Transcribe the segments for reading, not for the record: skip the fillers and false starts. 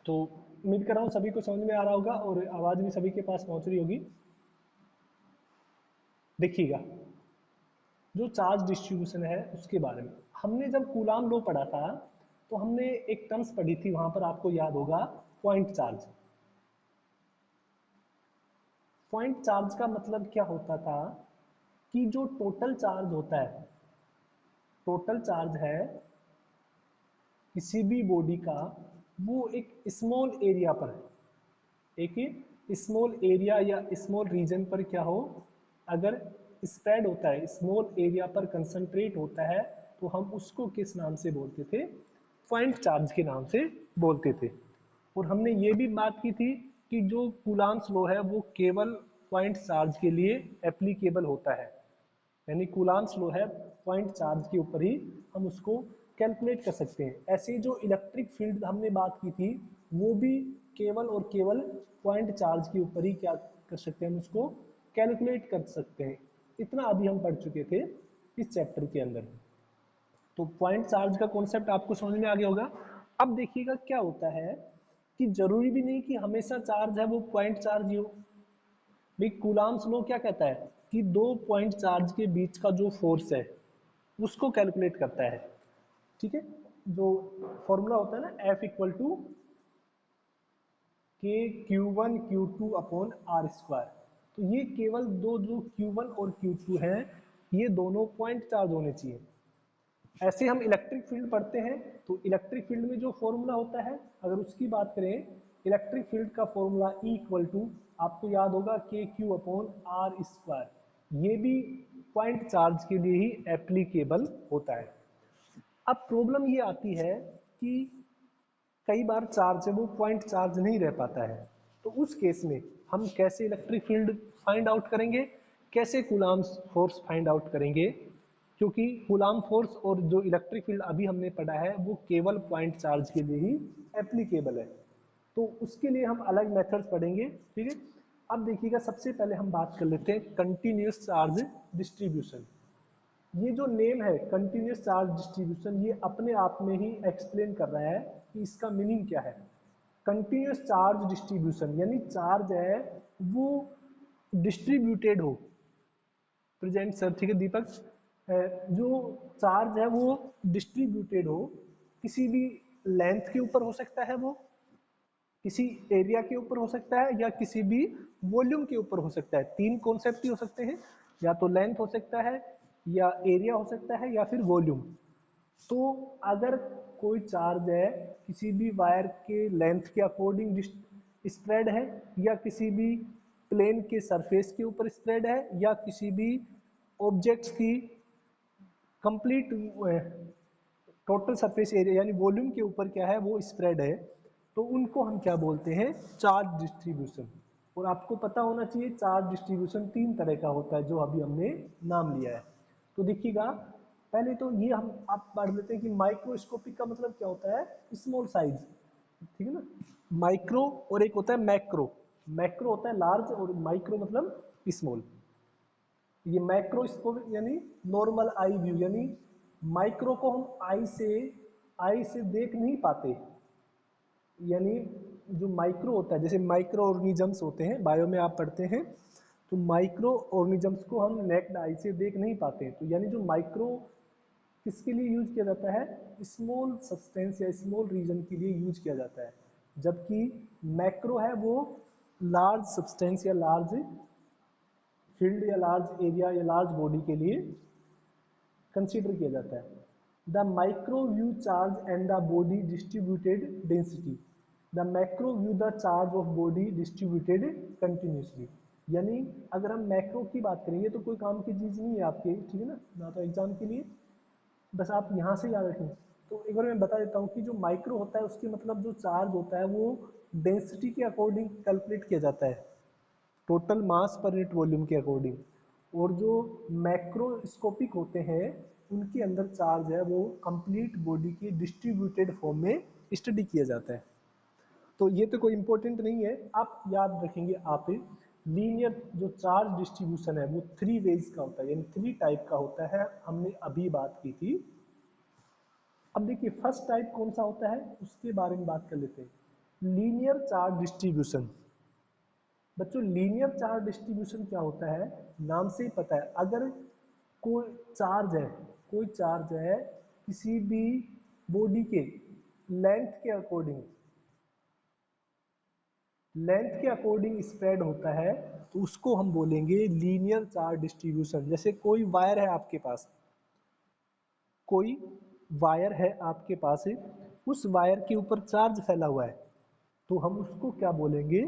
तो उम्मीद कर रहा हूँ सभी को समझ में आ रहा होगा और आवाज़ भी सभी के पास पहुंच रही होगी। देखिएगा, जो चार्ज डिस्ट्रीब्यूशन है उसके बारे में हमने जब कूलाम लॉ पढ़ा था, तो हमने एक टर्म्स पढ़ी थी, वहां पर आपको याद होगा, पॉइंट चार्ज। पॉइंट चार्ज का मतलब क्या होता था कि जो टोटल चार्ज होता है, टोटल चार्ज है किसी भी बॉडी का, वो एक स्मॉल एरिया पर है, एक स्मॉल एरिया या स्मॉल रीजन पर क्या हो, अगर स्प्रेड होता है, स्मॉल एरिया पर कंसंट्रेट होता है, तो हम उसको किस नाम से बोलते थे, पॉइंट चार्ज के नाम से बोलते थे। और हमने ये भी बात की थी कि जो कूलाम्स लॉ है वो केवल पॉइंट चार्ज के लिए एप्लीकेबल होता है, यानी कूलाम्स लॉ है पॉइंट चार्ज के ऊपर ही हम उसको कैलकुलेट कर सकते हैं। ऐसे जो इलेक्ट्रिक फील्ड हमने बात की थी, वो भी केवल और केवल पॉइंट चार्ज के ऊपर ही क्या कर सकते हैं, हम उसको कैलकुलेट कर सकते हैं। इतना अभी हम पढ़ चुके थे इस चैप्टर के अंदर। तो पॉइंट चार्ज का कॉन्सेप्ट आपको समझ में आ गया होगा। अब देखिएगा क्या होता है कि जरूरी भी नहीं कि हमेशा चार्ज है वो पॉइंट चार्ज ही हो। भाई कूलाम्स लॉ क्या कहता है कि दो पॉइंट चार्ज के बीच का जो फोर्स है उसको कैलकुलेट करता है। ठीक है, जो फॉर्मूला होता है ना, F इक्वल टू के Q1 Q2 upon r square. तो ये केवल दो जो Q1 और Q2 हैं, ये दोनों पॉइंट चार्ज होने चाहिए। ऐसे हम इलेक्ट्रिक फील्ड पढ़ते हैं, तो इलेक्ट्रिक फील्ड में जो फॉर्मूला होता है, अगर उसकी बात करें, इलेक्ट्रिक फील्ड का फॉर्मूला E इक्वल टू, आपको याद होगा, के क्यू अपॉन आर स्क्वायर। ये भी पॉइंट चार्ज के लिए ही एप्लीकेबल होता है। अब प्रॉब्लम ये आती है कि कई बार चार्ज है वो पॉइंट चार्ज नहीं रह पाता है, तो उस केस में हम कैसे इलेक्ट्रिक फील्ड फाइंड आउट करेंगे, कैसे कूलाम फोर्स फाइंड आउट करेंगे, क्योंकि कूलाम फोर्स और जो इलेक्ट्रिक फील्ड अभी हमने पढ़ा है वो केवल पॉइंट चार्ज के लिए ही एप्लीकेबल है। तो उसके लिए हम अलग मेथड्स पढ़ेंगे। ठीक है, अब देखिएगा, सबसे पहले हम बात कर लेते हैं कंटिन्यूस चार्ज डिस्ट्रीब्यूशन। ये जो नेम है कंटिन्यूस चार्ज डिस्ट्रीब्यूशन, ये अपने आप में ही एक्सप्लेन कर रहा है कि इसका मीनिंग क्या है। कंटिन्यूस चार्ज डिस्ट्रीब्यूशन यानी चार्ज है वो डिस्ट्रीब्यूटेड हो। प्रेजेंट सर, ठीक है दीपक, जो चार्ज है वो डिस्ट्रीब्यूटेड हो, किसी भी लेंथ के ऊपर हो सकता है, वो किसी एरिया के ऊपर हो सकता है या किसी भी वॉल्यूम के ऊपर हो सकता है। तीन कॉन्सेप्ट ही हो सकते हैं, या तो लेंथ हो सकता है, या एरिया हो सकता है, या फिर वॉल्यूम। तो अगर कोई चार्ज है किसी भी वायर के लेंथ के अकॉर्डिंग स्प्रेड है, या किसी भी प्लेन के सरफेस के ऊपर स्प्रेड है, या किसी भी ऑब्जेक्ट्स की कंप्लीट टोटल सरफेस एरिया यानी वॉल्यूम के ऊपर क्या है वो स्प्रेड है, तो उनको हम क्या बोलते हैं, चार्ज डिस्ट्रीब्यूशन। और आपको पता होना चाहिए चार्ज डिस्ट्रीब्यूशन तीन तरह का होता है, जो अभी हमने नाम लिया है। तो देखिएगा, पहले तो ये हम आप पढ़ लेते हैं कि माइक्रोस्कोपिक का मतलब क्या होता है, स्मॉल साइज। ठीक है ना, माइक्रो और एक होता है मैक्रो। मैक्रो होता है लार्ज और माइक्रो मतलब स्मॉल। ये मैक्रोस्कोप यानी नॉर्मल आई व्यू, यानी माइक्रो को हम आई से देख नहीं पाते। यानी जो माइक्रो होता है, जैसे माइक्रो ऑर्गेनिजम्स होते हैं, बायो में आप पढ़ते हैं, तो माइक्रो ऑर्गेनिजम्स को हम नेक्ड आई से देख नहीं पाते। तो यानी जो माइक्रो किसके लिए यूज किया जाता है, स्मॉल सब्सटेंस या स्मॉल रीजन के लिए यूज किया जाता है, जबकि मैक्रो है वो लार्ज सब्सटेंस या लार्ज फील्ड या लार्ज एरिया या लार्ज बॉडी के लिए कंसीडर किया जाता है। The micro view charge and the body distributed density, the macro view the charge of body distributed continuously. यानी अगर हम मैक्रो की बात करेंगे तो कोई काम की चीज़ नहीं है आपके, ठीक है ना तो एग्जाम के लिए बस आप यहाँ से याद रखें। तो एक बार मैं बता देता हूँ कि जो माइक्रो होता है उसके मतलब जो चार्ज होता है वो डेंसिटी के अकॉर्डिंग कैलकुलेट किया जाता है, total mass per unit volume के अकॉर्डिंग। और जो मैक्रोस्कोपिक होते हैं उनके अंदर चार्ज है वो कंप्लीट बॉडी की डिस्ट्रीब्यूटेड फॉर्म में स्टडी किया जाता है। तो ये तो कोई इंपॉर्टेंट नहीं है, आप याद रखेंगे। आप लीनियर जो चार्ज डिस्ट्रीब्यूशन है वो थ्री वेज का होता है, यानी थ्री टाइप का होता है, हमने अभी बात की थी। अब देखिए फर्स्ट टाइप कौन सा होता है उसके बारे में बात कर लेते हैं। Linear charge distribution. बच्चों लीनियर चार्ज डिस्ट्रीब्यूशन क्या होता है, नाम से ही पता है, अगर कोई चार्ज है, कोई चार्ज है किसी भी बॉडी के लेंथ के अकॉर्डिंग, लेंथ के अकॉर्डिंग स्प्रेड होता है, तो उसको हम बोलेंगे लीनियर चार्ज डिस्ट्रीब्यूशन। जैसे कोई वायर है आपके पास, कोई वायर है आपके पास, उस वायर के ऊपर चार्ज फैला हुआ है, तो हम उसको क्या बोलेंगे,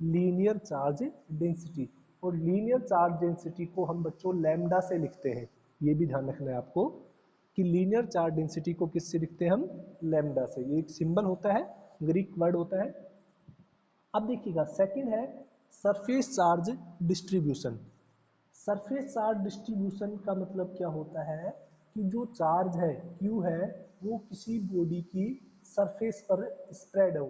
लीनियर चार्ज डेंसिटी। और लीनियर चार्ज डेंसिटी को हम बच्चों लैम्डा से लिखते हैं, ये भी ध्यान रखना है आपको कि लीनियर चार्ज डेंसिटी को किससे लिखते हैं हम, लैम्डा से। ये एक सिंबल होता है, ग्रीक वर्ड होता है। अब देखिएगा सेकंड है surface charge distribution. Surface charge distribution का मतलब क्या होता है कि जो चार्ज है Q है वो किसी बॉडी की सरफेस पर स्प्रेड हो।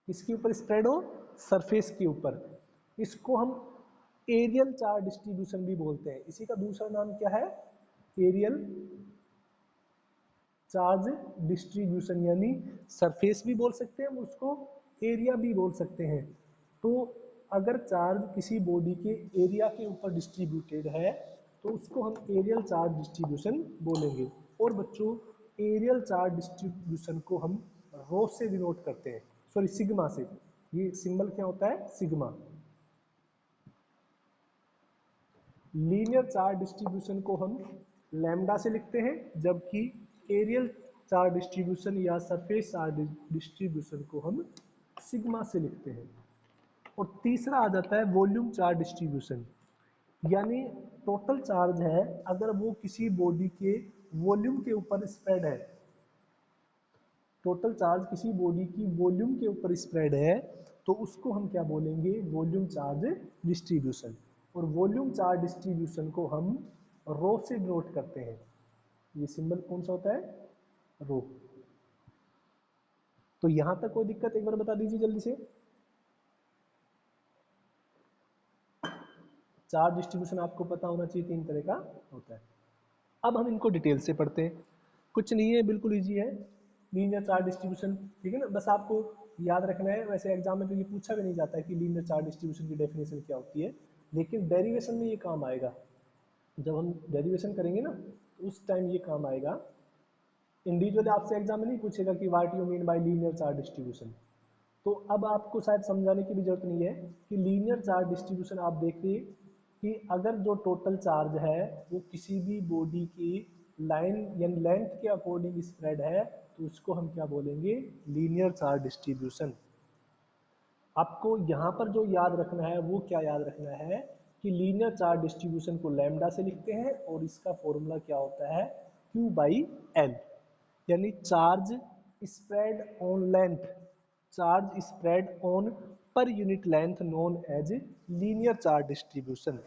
किसके ऊपर स्प्रेड हो, सरफेस के ऊपर। इसको हम एरियल चार्ज डिस्ट्रीब्यूशन भी बोलते हैं। इसी का दूसरा नाम क्या है, एरियल चार्ज डिस्ट्रीब्यूशन, यानी सरफेस भी बोल सकते हैं हम उसको, एरिया भी बोल सकते हैं। तो अगर चार्ज किसी बॉडी के एरिया के ऊपर डिस्ट्रीब्यूटेड है तो उसको हम एरियल चार्ज डिस्ट्रीब्यूशन बोलेंगे। और बच्चों एरियल चार्ज डिस्ट्रीब्यूशन को हम रो से डिनोट करते हैं, सॉरी सिग्मा से। ये सिंबल क्या होता है, सिग्मा। लीनियर चार्ज डिस्ट्रीब्यूशन को हम लैम्डा से लिखते हैं, जबकि एरियल चार्ज डिस्ट्रीब्यूशन या सरफेस चार्ज डिस्ट्रीब्यूशन को हम सिग्मा से लिखते हैं। और तीसरा आ जाता है वॉल्यूम चार्ज डिस्ट्रीब्यूशन, यानी टोटल चार्ज है अगर वो किसी बॉडी के वॉल्यूम के ऊपर स्प्रेड है, टोटल चार्ज किसी बॉडी की वॉल्यूम के ऊपर स्प्रेड है, तो उसको हम क्या बोलेंगे, वॉल्यूम चार्ज डिस्ट्रीब्यूशन। और वॉल्यूम चार्ज डिस्ट्रीब्यूशन को हम रो से डिनोट करते हैं। ये सिंबल कौन सा होता है, रो। तो यहां तक कोई दिक्कत, एक बार बता दीजिए जल्दी से। चार्ज डिस्ट्रीब्यूशन आपको पता होना चाहिए, तीन तरह का होता है। अब हम इनको डिटेल से पढ़ते हैं। कुछ नहीं है, बिल्कुल इजी है, लीनियर चार्ज डिस्ट्रीब्यूशन, ठीक है ना। बस आपको याद रखना है, वैसे एग्जाम में तो ये पूछा भी नहीं जाता है कि लीनियर चार्ज डिस्ट्रीब्यूशन की डेफिनेशन क्या होती है, लेकिन डेरिवेशन में ये काम आएगा। जब हम डेरिवेशन करेंगे ना तो उस टाइम ये काम आएगा। इंडिविजुअली आपसे एग्जाम में नहीं पूछेगा कि what you mean by linear charge distribution. तो अब आपको शायद समझाने की भी जरूरत नहीं है कि लीनियर चार्ज डिस्ट्रीब्यूशन आप देखिए कि अगर जो टोटल चार्ज है वो किसी भी बॉडी की लाइन यानी लेंथ के अकॉर्डिंग स्प्रेड है, तो उसको हम क्या बोलेंगे, लीनियर चार्ज डिस्ट्रीब्यूशन। आपको यहाँ पर जो याद रखना है वो क्या याद रखना है कि लीनियर चार्ज डिस्ट्रीब्यूशन को लैम्डा से लिखते हैं और इसका फॉर्मूला क्या होता है, Q/L, यानी charge spread on length, charge spread on per unit length known as linear charge distribution.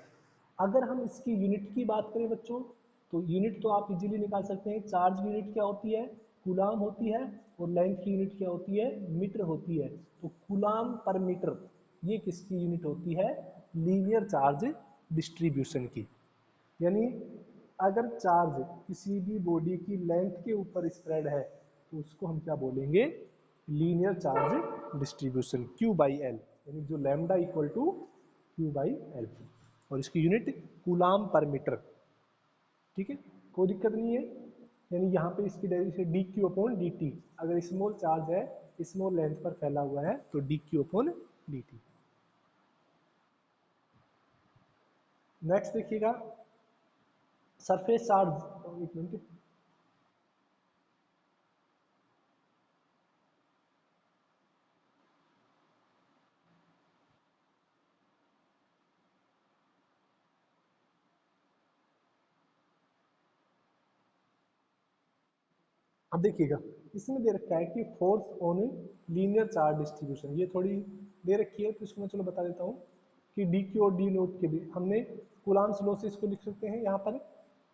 अगर हम इसकी यूनिट की बात करें बच्चों, तो यूनिट तो आप इजीली निकाल सकते हैं। चार्ज की यूनिट क्या होती है, कूलाम होती है, और लेंथ की यूनिट क्या होती है, मीटर होती है। तो कूलाम पर मीटर ये किसकी यूनिट होती है, लीनियर चार्ज डिस्ट्रीब्यूशन की। यानी अगर चार्ज किसी भी बॉडी की लेंथ के ऊपर स्प्रेड है तो उसको हम क्या बोलेंगे, लीनियर चार्ज डिस्ट्रीब्यूशन, Q/L, यानी जो लैम्डा इक्वल टू Q/L, और इसकी यूनिट कूलाम पर मीटर। ठीक है, कोई दिक्कत नहीं है। यानी यहाँ पे इसकी डेरिवेशन dQ/dt, अगर स्मॉल चार्ज है स्मॉल लेंथ पर फैला हुआ है तो dQ/dt। नेक्स्ट देखिएगा सरफेस चार्ज, एक मिनट। अब देखिएगा इसमें दे रखा है कि force on linear charge distribution, ये थोड़ी दे रखी है तो इसको मैं चलो बता देता हूँ कि डी क्यू और डी नोट के भी हमने कूलाम्स लॉ से इसको लिख सकते हैं यहाँ पर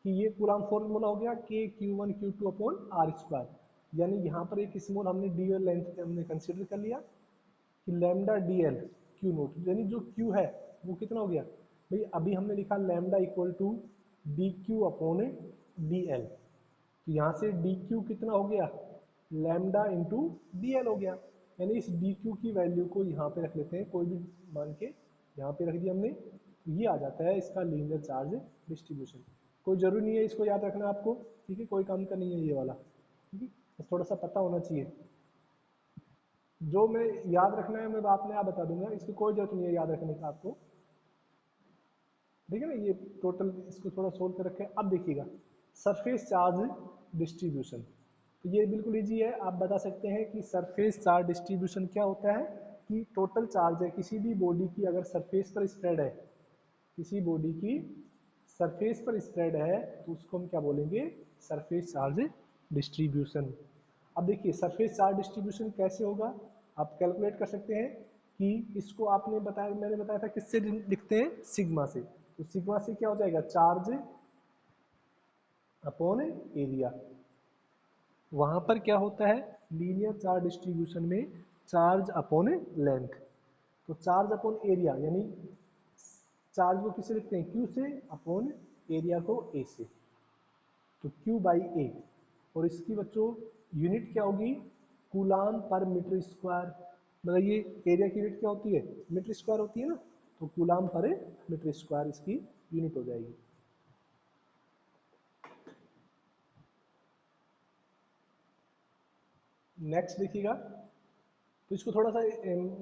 कि ये कूलाम फॉर्मूला हो गया के Q1 Q2/R²। यानी यहाँ पर एक स्मॉल हमने डी और लेंथ पे हमने कंसिडर कर लिया कि lambda D L Q note, यानी जो क्यू है वो कितना हो गया भाई, अभी हमने लिखा lambda equal to d q upon d l. तो यहाँ से डी क्यू कितना हो गया, लैम्डा इंटू डी एल हो गया। यानी इस डी क्यू की वैल्यू को यहाँ पे रख लेते हैं, कोई भी मान के यहाँ पे रख दिया हमने, ये आ जाता है इसका लीनियर चार्ज डिस्ट्रीब्यूशन। कोई जरूरी नहीं है इसको याद रखना आपको, ठीक है, कोई काम का नहीं है ये वाला, ठीक है, बस थोड़ा सा पता होना चाहिए। जो मैं याद रखना है मैं बाद में आप बता दूंगा, इसकी कोई जरूरत नहीं है याद रखने का आपको, ठीक है ना। ये टोटल इसको थोड़ा सोल्व कर रखे हैं। अब देखिएगा सरफेस चार्ज डिस्ट्रीब्यूशन, तो ये बिल्कुल इजी है। आप बता सकते हैं कि सरफेस चार्ज डिस्ट्रीब्यूशन क्या होता है, कि टोटल चार्ज है किसी भी बॉडी की अगर सरफेस पर स्प्रेड है, किसी बॉडी की सरफेस पर स्प्रेड है तो उसको हम क्या बोलेंगे, सरफेस चार्ज डिस्ट्रीब्यूशन। अब देखिए सरफेस चार्ज डिस्ट्रीब्यूशन कैसे होगा, आप कैलकुलेट कर सकते हैं कि इसको आपने बताया, मैंने बताया था किससे लिखते हैं, सिग्मा से। तो सिग्मा से क्या हो जाएगा, चार्ज अपॉन एरिया। वहां पर क्या होता है, लीनियर चार्ज डिस्ट्रीब्यूशन में चार्ज अपॉन लेंथ। तो चार्ज अपॉन एरिया यानी चार्ज को किससे लिखते हैं, क्यू से, अपॉन एरिया को ए से, तो क्यू बाई ए। और इसकी बच्चों यूनिट क्या होगी, कूलाम पर मीटर स्क्वायर। मतलब ये एरिया की यूनिट क्या होती है, मीटर स्क्वायर होती है ना, तो कूलाम पर मीटर स्क्वायर इसकी यूनिट हो जाएगी। नेक्स्ट देखिएगा, तो इसको थोड़ा सा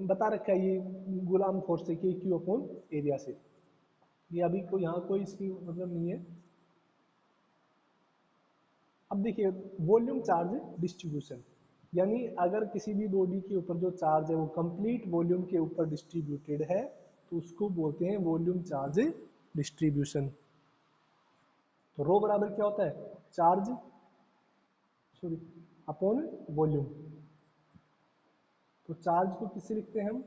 बता रखा है ये गुलाम फोर्स से कि क्यू अपॉन एरिया से, ये अभी को यहाँ कोई इसकी मतलब नहीं है। अब देखिए वॉल्यूम चार्ज डिस्ट्रीब्यूशन, यानी अगर किसी भी बॉडी के ऊपर जो चार्ज है वो कंप्लीट वॉल्यूम के ऊपर डिस्ट्रीब्यूटेड है तो उसको बोलते हैं वॉल्यूम चार्ज डिस्ट्रीब्यूशन। तो रो बराबर क्या होता है, चार्ज सॉरी अपॉन वॉल्यूम। तो चार्ज को किससे लिखते हैं हम,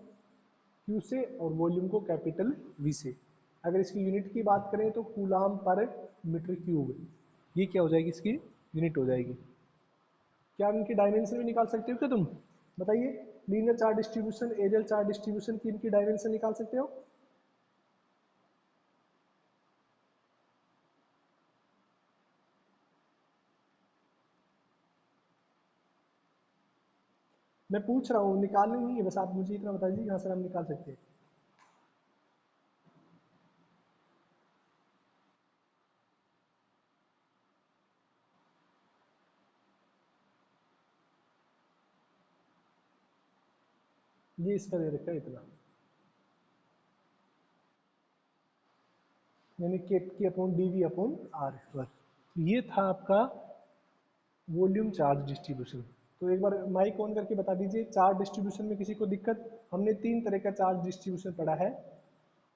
क्यू से, और वॉल्यूम को कैपिटल वी से। अगर इसकी यूनिट की बात करें तो कूलाम पर मीटर क्यूब, ये क्या हो जाएगी, इसकी यूनिट हो जाएगी। क्या इनकी डायमेंशन भी निकाल सकते हो क्या तुम, बताइए, linear charge distribution, areal charge distribution की इनकी डायमेंशन निकाल सकते हो। मैं पूछ रहा हूँ, निकालनी नहीं है, बस आप मुझे इतना बता दीजिए यहाँ से हम निकाल सकते हैं। ये इसका दे रखा है इतना, यानी k upon d v upon r square. ये था आपका वॉल्यूम चार्ज डिस्ट्रीब्यूशन। तो एक बार माइक ऑन करके बता दीजिए चार्ज डिस्ट्रीब्यूशन में किसी को दिक्कत। हमने तीन तरह का चार्ज डिस्ट्रीब्यूशन पढ़ा है।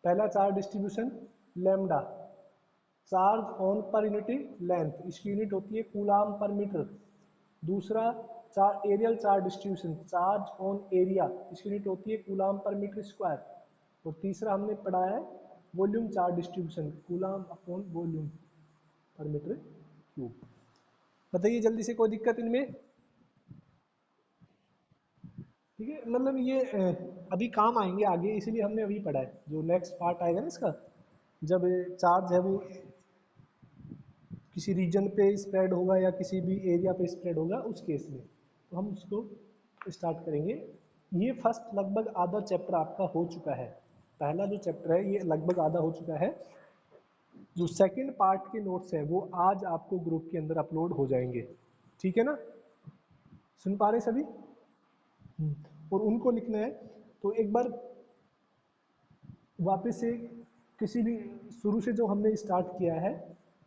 पहला charge distribution lambda, charge on per unit length, इसकी यूनिट होती है कूलाम पर मीटर। दूसरा areal charge distribution, charge on area, इसकी यूनिट होती है कूलाम पर मीटर स्क्वायर। और तीसरा हमने पढ़ा है volume charge distribution, coulomb upon volume पर मीटर क्यूब। बताइए जल्दी से, कोई दिक्कत इनमें, ठीक है। मतलब ये अभी काम आएंगे आगे, इसीलिए हमने अभी पढ़ा है। जो नेक्स्ट पार्ट आएगा ना इसका, जब चार्ज है वो किसी रीजन पे स्प्रेड होगा या किसी भी एरिया पे स्प्रेड होगा उस केस में, तो हम उसको स्टार्ट करेंगे। ये फर्स्ट लगभग आधा चैप्टर आपका हो चुका है, पहला जो चैप्टर है ये लगभग आधा हो चुका है। जो सेकंड पार्ट के नोट्स हैं वो आज आपको ग्रुप के अंदर अपलोड हो जाएंगे, ठीक है ना, सुन पा रहे सभी। और उनको लिखना है। तो एक बार वापस से किसी भी शुरू से जो हमने स्टार्ट किया है,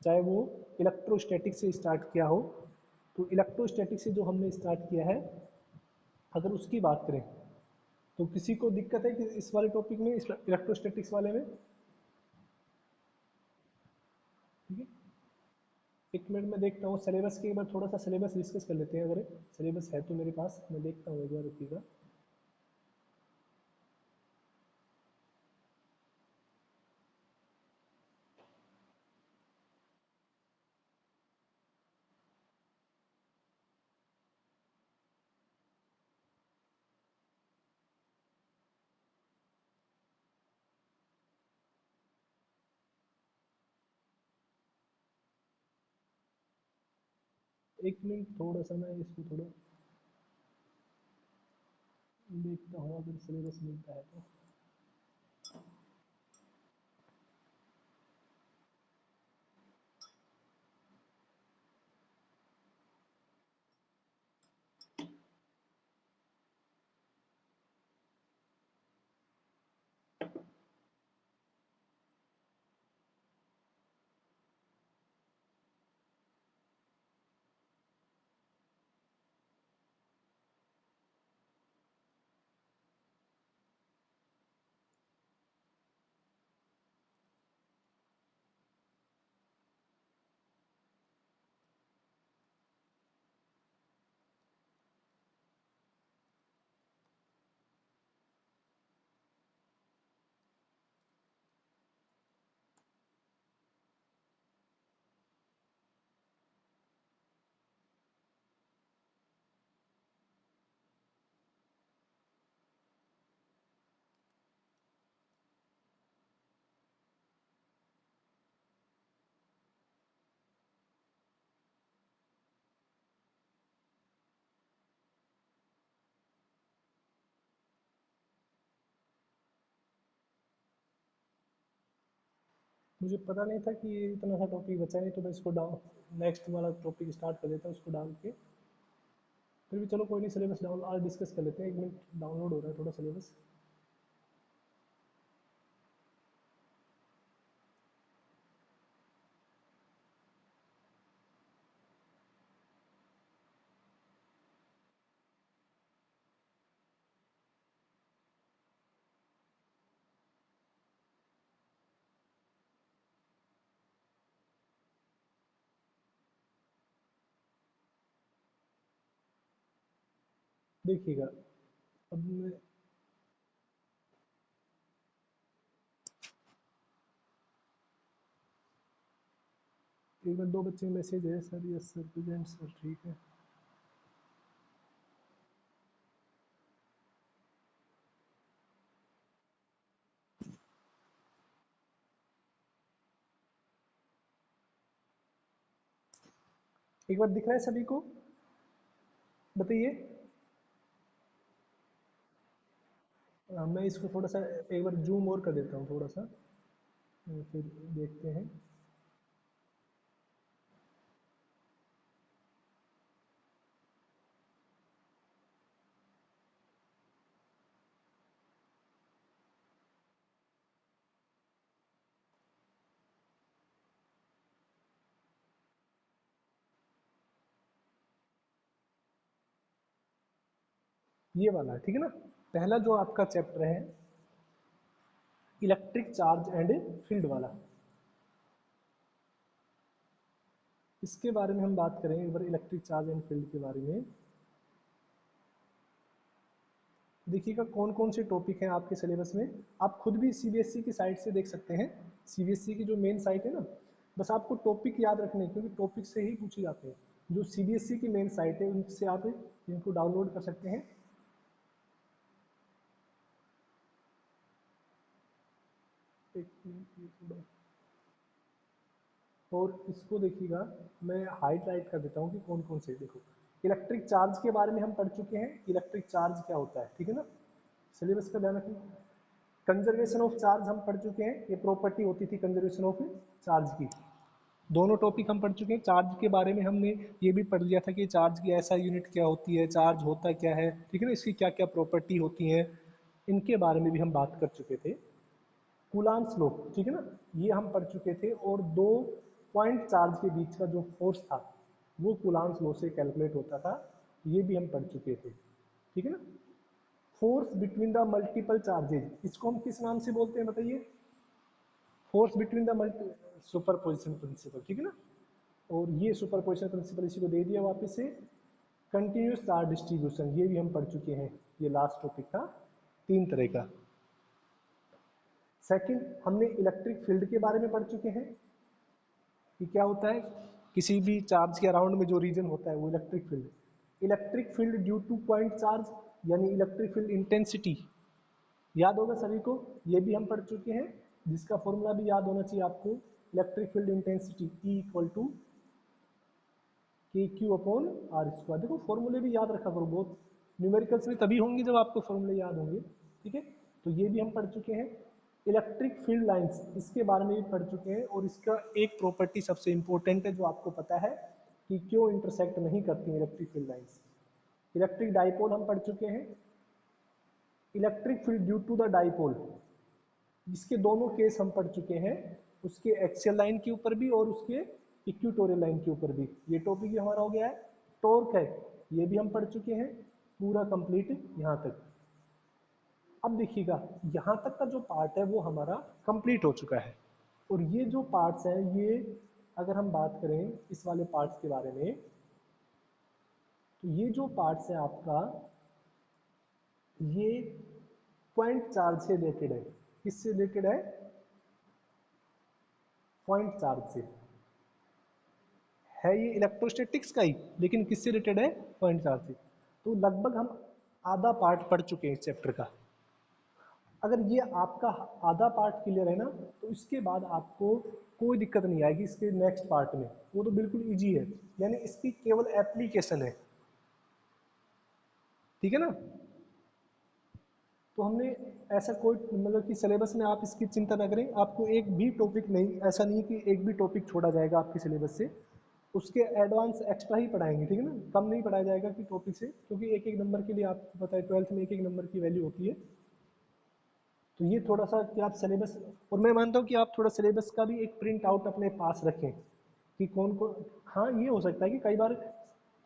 चाहे वो इलेक्ट्रोस्टैटिक से स्टार्ट किया हो, तो इलेक्ट्रोस्टैटिक से जो हमने स्टार्ट किया है अगर उसकी बात करें तो किसी को दिक्कत है कि इस वाले टॉपिक में, इस इलेक्ट्रोस्टैटिक्स वाले में, ठीक है। एक मिनट में देखता हूँ सिलेबस के, एक बार थोड़ा सा सिलेबस डिस्कस कर लेते हैं, अगर सिलेबस है तो मेरे पास, मैं देखता हूँ एक बार, रुकिएगा। एक मिनट, थोड़ा सा मैं इसको थोड़ा देखता हूँ अगर सिलेबस मिलता है तो। मुझे पता नहीं था कि ये इतना सा टॉपिक बचा है, नहीं तो मैं इसको डाउन नेक्स्ट वाला टॉपिक स्टार्ट कर देता हूँ उसको डाल के। फिर भी चलो कोई नहीं, सिलेबस डाउन आज डिस्कस कर लेते हैं। 1 मिनट, डाउनलोड हो रहा है थोड़ा सिलेबस। देखिएगा, अब मैं एक बार 2 बच्चे मैसेज है, sir yes sir present sir, ठीक है। एक बार दिख रहा है सभी को, बताइए। मैं इसको थोड़ा सा एक बार जूम और कर देता हूँ थोड़ा सा, फिर देखते हैं। ये वाला है, ठीक है ना। पहला जो आपका चैप्टर है इलेक्ट्रिक चार्ज एंड फील्ड वाला, इसके बारे में हम बात करेंगे एक बार, इलेक्ट्रिक चार्ज एंड फील्ड के बारे में। देखिएगा कौन कौन से टॉपिक हैं आपके सिलेबस में। आप खुद भी सीबीएसई की साइट से देख सकते हैं, सीबीएसई की जो मेन साइट है ना। बस आपको टॉपिक याद रखने हैं, क्योंकि टॉपिक से ही पूछे जाते हैं। जो सीबीएसई की मेन साइट है उनसे आप इनको डाउनलोड कर सकते हैं। एक मिनट, ये थोड़ा, और इसको देखिएगा, मैं हाईलाइट कर देता हूँ कि कौन कौन से। देखो, इलेक्ट्रिक चार्ज के बारे में हम पढ़ चुके हैं, इलेक्ट्रिक चार्ज क्या होता है, ठीक है ना। सिलेबस का ध्यान रखिए। कंजर्वेशन ऑफ चार्ज हम पढ़ चुके हैं, ये प्रॉपर्टी होती थी कंजर्वेशन ऑफ चार्ज की। दोनों टॉपिक हम पढ़ चुके हैं। चार्ज के बारे में हमने ये भी पढ़ लिया था कि चार्ज की ऐसा यूनिट क्या होती है, चार्ज होता क्या है, ठीक है ना, इसकी क्या क्या प्रॉपर्टी होती है, इनके बारे में भी हम बात कर चुके थे। कूलाम्स लॉ, ठीक है ना, ये हम पढ़ चुके थे। और दो पॉइंट चार्ज के बीच का जो फोर्स था वो कूलाम्स लॉ से कैलकुलेट होता था, ये भी हम पढ़ चुके थे, ठीक है ना। Force between the multiple charges, इसको हम किस नाम से बोलते हैं बताइए। Force between the multi, superposition principle, ठीक है ना। और ये सुपरपोजिशन प्रिंसिपल इसी को दे दिया वापस से। कंटिन्यूस चार्ज डिस्ट्रीब्यूशन, ये भी हम पढ़ चुके हैं, ये लास्ट टॉपिक था, 3 तरह का। सेकंड, हमने इलेक्ट्रिक फील्ड के बारे में पढ़ चुके हैं कि क्या होता है, किसी भी चार्ज के अराउंड में जो रीजन होता है वो electric field. Electric field due two point charge यानी इलेक्ट्रिक फील्ड इंटेंसिटी, याद होगा सभी को, ये भी हम पढ़ चुके हैं, जिसका फॉर्मूला भी याद होना चाहिए आपको। Electric field intensity E equal to k q upon r square. देखो फॉर्मूले भी याद रखा करो, बहुत न्यूमेरिकल्स में तभी होंगे जब आपको फॉर्मूले याद होंगे, ठीक है। तो ये भी हम पढ़ चुके हैं। इलेक्ट्रिक फील्ड लाइंस, इसके बारे में भी पढ़ चुके हैं, और इसका एक प्रॉपर्टी सबसे इंपॉर्टेंट है जो आपको पता है कि क्यों इंटरसेक्ट नहीं करती electric field lines. Electric dipole हम पढ़ चुके हैं। Electric field due to the dipole, इसके दोनों केस हम पढ़ चुके हैं, उसके एक्सियल लाइन के ऊपर भी और उसके इक्वेटोरियल लाइन के ऊपर भी। ये टॉपिक भी हमारा हो गया है। टॉर्क है, ये भी हम पढ़ चुके हैं, पूरा कंप्लीट यहाँ तक। अब देखिएगा, यहाँ तक का जो पार्ट है वो हमारा कंप्लीट हो चुका है, और ये जो पार्ट्स हैं, ये अगर हम बात करें इस वाले पार्ट्स के बारे में, तो ये जो पार्ट्स है आपका, ये पॉइंट चार्ज से रिलेटेड है। किससे रिलेटेड है? पॉइंट चार्ज से है, ये इलेक्ट्रोस्टैटिक्स का ही, लेकिन किससे रिलेटेड है? पॉइंट चार्ज से। तो लगभग हम आधा पार्ट पढ़ चुके हैं इस चैप्टर का। अगर ये आपका आधा पार्ट क्लियर है ना, तो इसके बाद आपको कोई दिक्कत नहीं आएगी इसके नेक्स्ट पार्ट में, वो तो बिल्कुल इजी है, यानी इसकी केवल एप्लीकेशन है, ठीक है ना। तो हमने ऐसा कोई मतलब कि सिलेबस में आप इसकी चिंता ना करें, आपको एक भी टॉपिक नहीं, ऐसा नहीं है कि एक भी टॉपिक छोड़ा जाएगा आपके सिलेबस से, उसके एडवांस एक्स्ट्रा ही पढ़ाएंगे, ठीक है ना, कम नहीं पढ़ाया जाएगा कि टॉपिक से, क्योंकि एक एक नंबर के लिए आपको पता है 12th में एक एक नंबर की वैल्यू होती है। तो ये थोड़ा सा कि आप सिलेबस, और मैं मानता हूँ कि आप थोड़ा सिलेबस का भी एक प्रिंट आउट अपने पास रखें कि कौन कौन, हाँ ये हो सकता है कि कई बार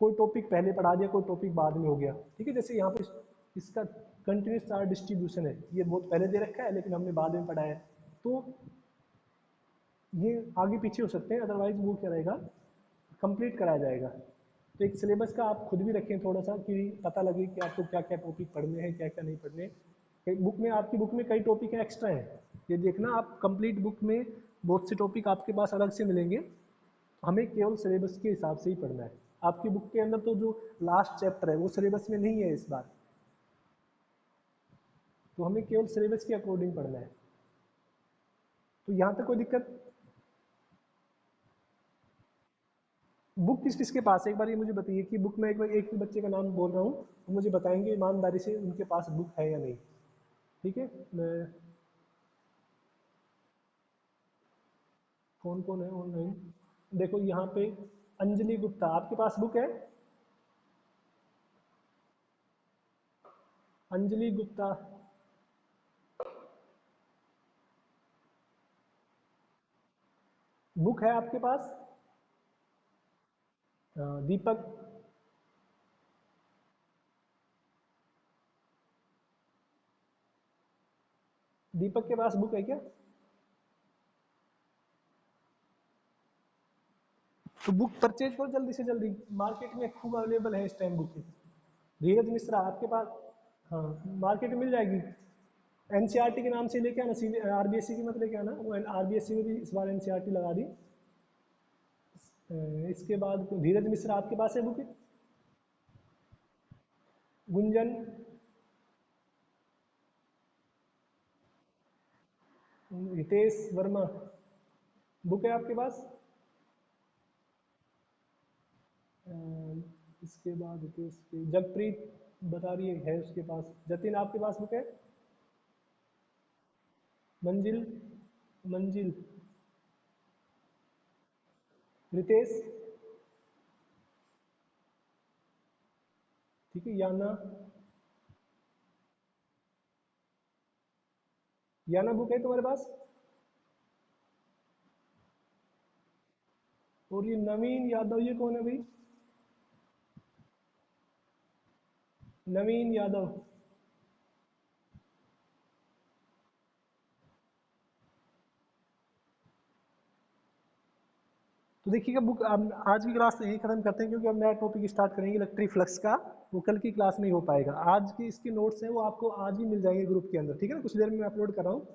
कोई टॉपिक पहले पढ़ा दिया, कोई टॉपिक बाद में हो गया, ठीक है। जैसे यहाँ पे इसका कंटिन्यूस चार्ज डिस्ट्रीब्यूशन है, ये बहुत पहले दे रखा है लेकिन हमने बाद में पढ़ा है, तो ये आगे पीछे हो सकते हैं, अदरवाइज वो क्या रहेगा, कंप्लीट कराया जाएगा। तो एक सिलेबस का आप खुद भी रखें थोड़ा सा, कि पता लगे कि आपको क्या क्या टॉपिक पढ़ने हैं, क्या क्या नहीं पढ़ने। बुक में, आपकी बुक में कई टॉपिक एक्स्ट्रा हैं, ये देखना आप कंप्लीट बुक में बहुत से टॉपिक आपके पास अलग से मिलेंगे, हमें केवल सिलेबस के हिसाब से ही पढ़ना है। आपकी बुक के अंदर तो जो लास्ट चैप्टर है वो सिलेबस में नहीं है इस बार, तो हमें केवल सिलेबस के अकॉर्डिंग पढ़ना है। तो यहाँ तक कोई दिक्कत? बुक किस किसके पास है, एक बार ये मुझे बताइए कि बुक में, एक बार एक ही बच्चे का नाम बोल रहा हूँ, तो मुझे बताएंगे ईमानदारी से उनके पास बुक है या नहीं, ठीक है। मैं, कौन कौन है ऑनलाइन? देखो यहाँ पे अंजलि गुप्ता, आपके पास बुक है? अंजलि गुप्ता, बुक है आपके पास? दीपक, दीपक के पास बुक है क्या? तो बुक परचेज करो जल्दी से जल्दी, मार्केट में खूब अवेलेबल है इस टाइम बुक। धीरज मिश्रा आपके पास? हाँ, मार्केट में मिल जाएगी। एनसीईआरटी के नाम से लेके आना, सीधे आरबीएससी की मत लेके आना, वो आरबीएससी में भी इस बार एनसीईआरटी लगा दी। इसके बाद धीरज मिश्रा आपके पास है बुक? गुंजन, हितेश वर्मा, बुक है आपके पास? अ, इसके बाद हितेश की जगप्रीत बता रही है उसके पास। जतिन आपके पास बुक है? मंजिल, मंजिल, रितेश, ठीक है। याना, याना बुक है तुम्हारे पास? और ये नवीन यादव, ये कौन है भाई? नवीन यादव, तो देखिएगा बुक, आज की क्लास यही खत्म करते हैं, क्योंकि अब नया टॉपिक स्टार्ट करेंगे इलेक्ट्रिक फ्लक्स का, वो कल की क्लास में ही हो पाएगा। आज के इसके नोट्स हैं वो आपको आज ही मिल जाएंगे ग्रुप के अंदर, ठीक है ना, कुछ देर में मैं अपलोड कर रहा हूँ।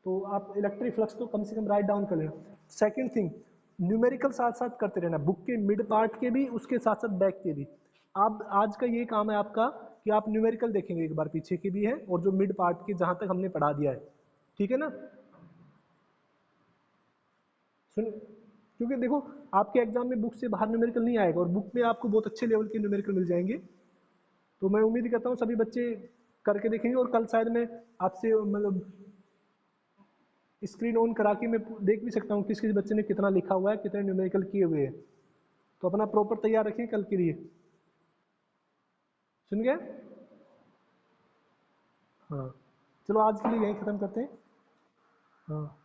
तो आप इलेक्ट्रिक फ्लक्स तो कम से कम राइट डाउन कर लेना। सेकेंड थिंग, न्यूमेरिकल साथ साथ करते रहना, बुक के मिड पार्ट के भी, उसके साथ साथ बैक के भी। आप आज का ये काम है आपका कि आप न्यूमेरिकल देखेंगे एक बार, पीछे के भी है और जो मिड पार्ट के जहाँ तक हमने पढ़ा दिया है, ठीक है ना। सुन, क्योंकि देखो आपके एग्जाम में बुक से बाहर न्यूमेरिकल नहीं आएगा, और बुक में आपको बहुत अच्छे लेवल के न्यूमेरिकल मिल जाएंगे। तो मैं उम्मीद करता हूँ सभी बच्चे करके देखेंगे, और कल शायद मैं आपसे मतलब स्क्रीन ऑन करा के मैं देख भी सकता हूँ किस किस बच्चे ने कितना लिखा हुआ है, कितने न्यूमेरिकल किए हुए हैं। तो अपना प्रॉपर तैयार रखें कल के लिए। सुन गए? हाँ, चलो आज के लिए यहीं ख़त्म करते हैं। हाँ।